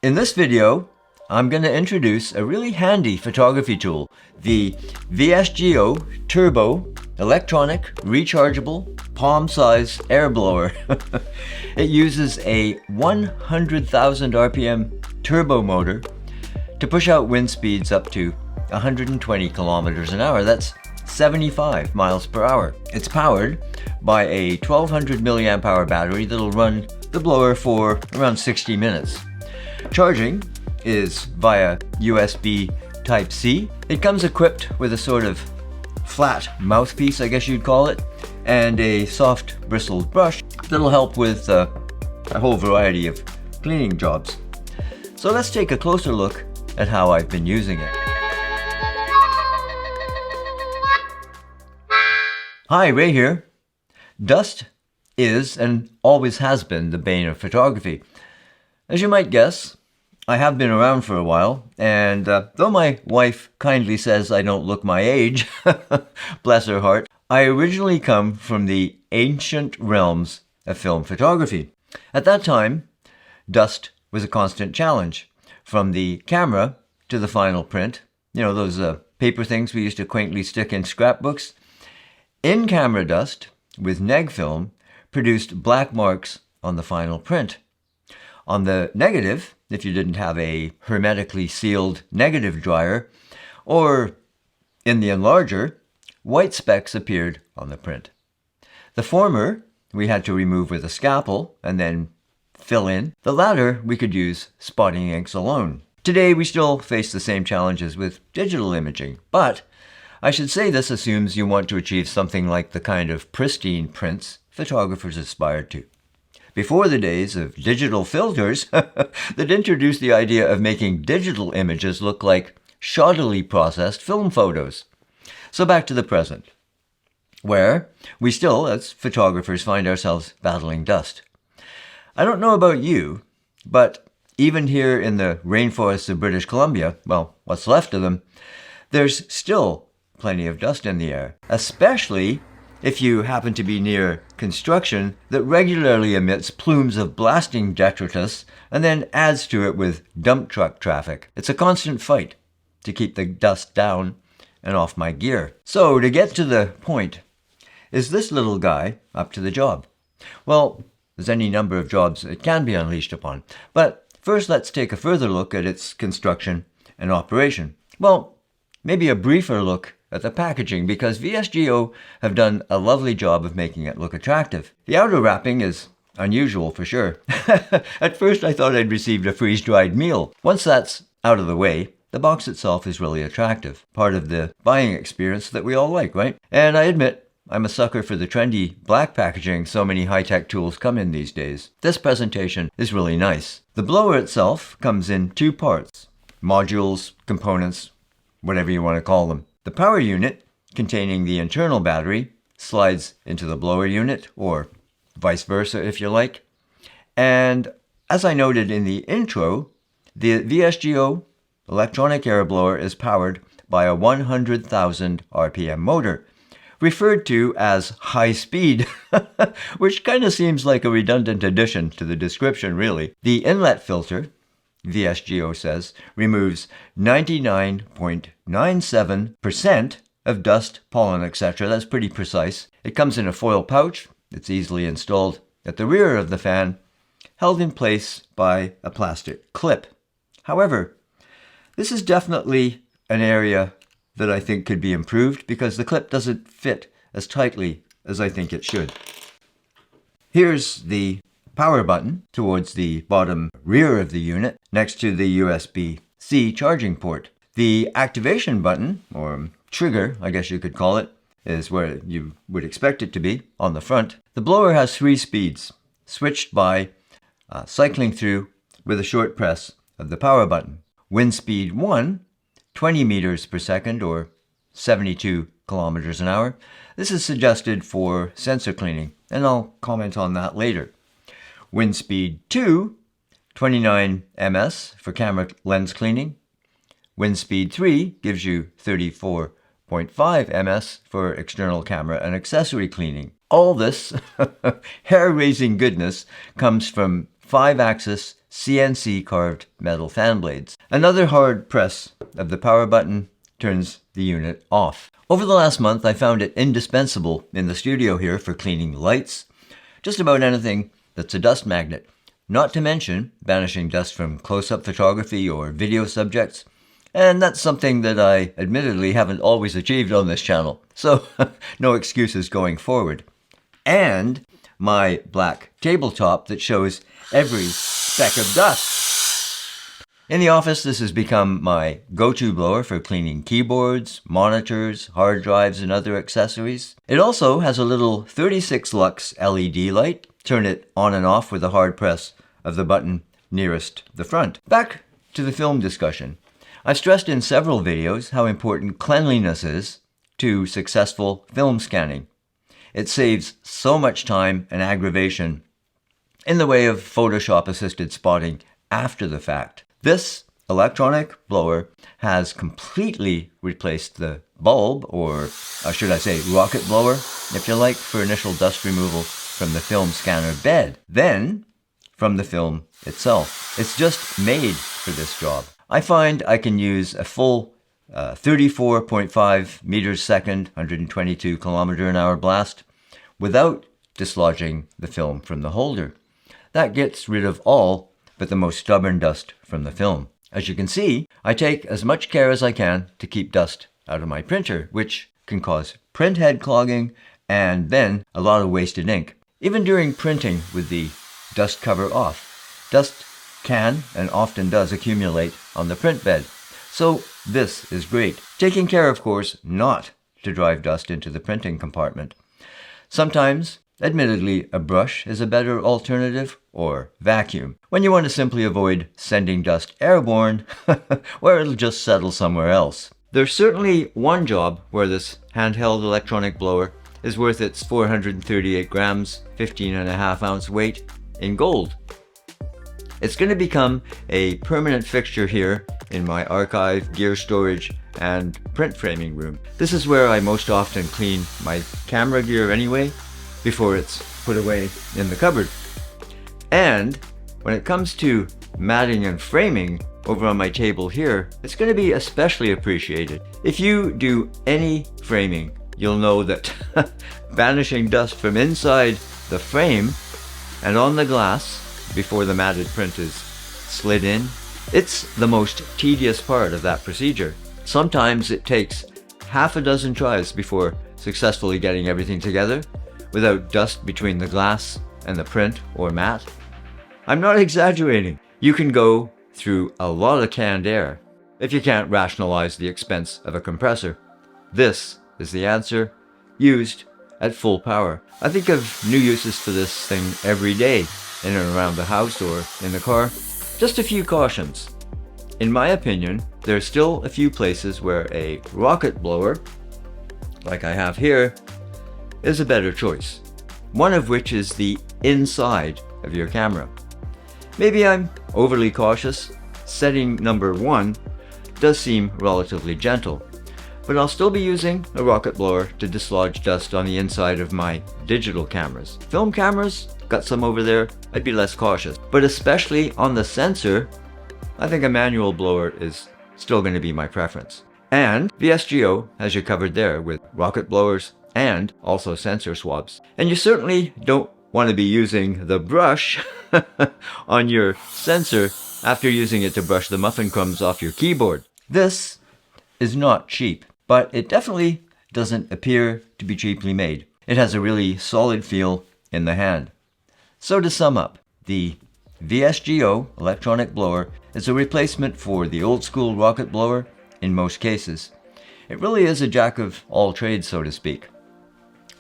In this video, I'm going to introduce a really handy photography tool, the VSGO Turbo Electronic Rechargeable Palm-Size Air Blower. It uses a 100,000 RPM turbo motor to push out wind speeds up to 120 kilometers an hour. That's 75 miles per hour. It's powered by a 1200 milliamp hour battery that'll run the blower for around 60 minutes. Charging is via USB Type-C. It comes equipped with a sort of flat mouthpiece, I guess you'd call it, and a soft bristled brush that'll help with a whole variety of cleaning jobs. So let's take a closer look at how I've been using it. Hi, Ray here. Dust is and always has been the bane of photography. As you might guess, I have been around for a while, and though my wife kindly says I don't look my age, bless her heart, I originally come from the ancient realms of film photography. At that time, dust was a constant challenge, from the camera to the final print. You know, those paper things we used to quaintly stick in scrapbooks. In-camera dust with neg film produced black marks on the final print. On the negative, if you didn't have a hermetically sealed negative dryer, or in the enlarger, white specks appeared on the print. The former we had to remove with a scalpel and then fill in. The latter we could use spotting inks alone. Today we still face the same challenges with digital imaging, but I should say this assumes you want to achieve something like the kind of pristine prints photographers aspire to. Before the days of digital filters that introduced the idea of making digital images look like shoddily processed film photos. So back to the present, where we still, as photographers, find ourselves battling dust. I don't know about you, but even here in the rainforests of British Columbia, well, what's left of them, there's still plenty of dust in the air, especially if you happen to be near construction that regularly emits plumes of blasting detritus and then adds to it with dump truck traffic. It's a constant fight to keep the dust down and off my gear. So to get to the point, is this little guy up to the job? Well, there's any number of jobs it can be unleashed upon. But first let's take a further look at its construction and operation. Well, maybe a briefer look at the packaging, because VSGO have done a lovely job of making it look attractive. The outer wrapping is unusual for sure. At first I thought I'd received a freeze-dried meal. Once that's out of the way, the box itself is really attractive. Part of the buying experience that we all like, right? And I admit, I'm a sucker for the trendy black packaging so many high-tech tools come in these days. This presentation is really nice. The blower itself comes in two parts: modules, components, whatever you want to call them. The power unit, containing the internal battery, slides into the blower unit, or vice versa if you like. And as I noted in the intro, the VSGO electronic air blower is powered by a 100,000 RPM motor, referred to as high speed, which kind of seems like a redundant addition to the description, really. The inlet filter, VSGO says, removes 99.97% of dust, pollen, etc. That's pretty precise. It comes in a foil pouch. It's easily installed at the rear of the fan, held in place by a plastic clip. However, this is definitely an area that I think could be improved because the clip doesn't fit as tightly as I think it should. Here's the power button towards the bottom rear of the unit, next to the USB-C charging port. The activation button, or trigger, I guess you could call it, is where you would expect it to be, on the front. The blower has 3 speeds, switched by cycling through with a short press of the power button. Wind speed 1, 20 meters per second, or 72 kilometers an hour. This is suggested for sensor cleaning, and I'll comment on that later. Wind speed 2, 29 ms for camera lens cleaning. Wind speed 3 gives you 34.5 ms for external camera and accessory cleaning. All this hair-raising goodness comes from 5-axis CNC carved metal fan blades. Another hard press of the power button turns the unit off. Over the last month, I found it indispensable in the studio here for cleaning lights, just about anything that's a dust magnet. Not to mention banishing dust from close-up photography or video subjects. And that's something that I admittedly haven't always achieved on this channel, so no excuses going forward. And my black tabletop that shows every speck of dust. In the office, this has become my go-to blower for cleaning keyboards, monitors, hard drives, and other accessories. It also has a little 36 lux LED light. Turn it on and off with a hard press of the button nearest the front. Back to the film discussion. I've stressed in several videos how important cleanliness is to successful film scanning. It saves so much time and aggravation in the way of Photoshop-assisted spotting after the fact. This electronic blower has completely replaced the bulb, or should I say rocket blower, if you like, for initial dust removal from the film scanner bed, then from the film itself. It's just made for this job. I find I can use a full 34.5 meters second, 122 kilometer an hour blast without dislodging the film from the holder. That gets rid of all but the most stubborn dust from the film. As you can see, I take as much care as I can to keep dust out of my printer, which can cause print head clogging and then a lot of wasted ink. Even during printing with the dust cover off, dust can and often does accumulate on the print bed. So this is great. Taking care, of course, not to drive dust into the printing compartment. Sometimes, admittedly, a brush is a better alternative, or vacuum, when you want to simply avoid sending dust airborne, where it'll just settle somewhere else. There's certainly one job where this handheld electronic blower is worth its 438 grams, 15.5 ounce weight in gold. It's going to become a permanent fixture here in my archive, gear storage, and print framing room. This is where I most often clean my camera gear anyway, before it's put away in the cupboard. And when it comes to matting and framing over on my table here, it's going to be especially appreciated. If you do any framing, you'll know that banishing dust from inside the frame and on the glass before the matted print is slid in, it's the most tedious part of that procedure. Sometimes it takes half a dozen tries before successfully getting everything together without dust between the glass and the print or mat. I'm not exaggerating. You can go through a lot of canned air if you can't rationalize the expense of a compressor. This is the answer, used at full power. I think of new uses for this thing every day, in and around the house or in the car. Just a few cautions. In my opinion, there's still a few places where a rocket blower, like I have here, is a better choice. One of which is the inside of your camera. Maybe I'm overly cautious. Setting number 1 does seem relatively gentle, but I'll still be using a rocket blower to dislodge dust on the inside of my digital cameras. Film cameras, got some over there, I'd be less cautious. But especially on the sensor, I think a manual blower is still going to be my preference. And VSGO has you covered there with rocket blowers and also sensor swabs. And you certainly don't want to be using the brush on your sensor after using it to brush the muffin crumbs off your keyboard. This is not cheap, but it definitely doesn't appear to be cheaply made. It has a really solid feel in the hand. So to sum up, the VSGO electronic blower is a replacement for the old school rocket blower in most cases. It really is a jack of all trades, so to speak.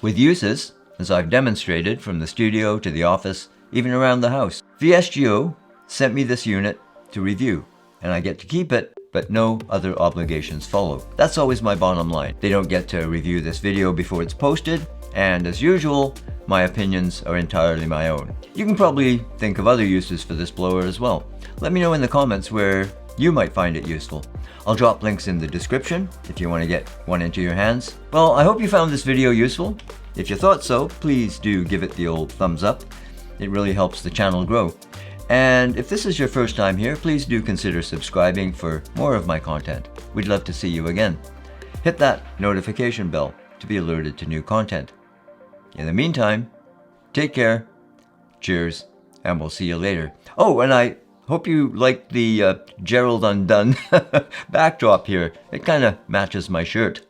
With uses, as I've demonstrated from the studio to the office, even around the house. VSGO sent me this unit to review, and I get to keep it, but no other obligations follow. That's always my bottom line. They don't get to review this video before it's posted, and as usual, my opinions are entirely my own. You can probably think of other uses for this blower as well. Let me know in the comments where you might find it useful. I'll drop links in the description if you want to get one into your hands. Well, I hope you found this video useful. If you thought so, please do give it the old thumbs up. It really helps the channel grow. And if this is your first time here, please do consider subscribing for more of my content. We'd love to see you again. Hit that notification bell to be alerted to new content. In the meantime, take care, cheers, and we'll see you later. Oh, and I hope you like the Gerald Undone backdrop here. It kind of matches my shirt.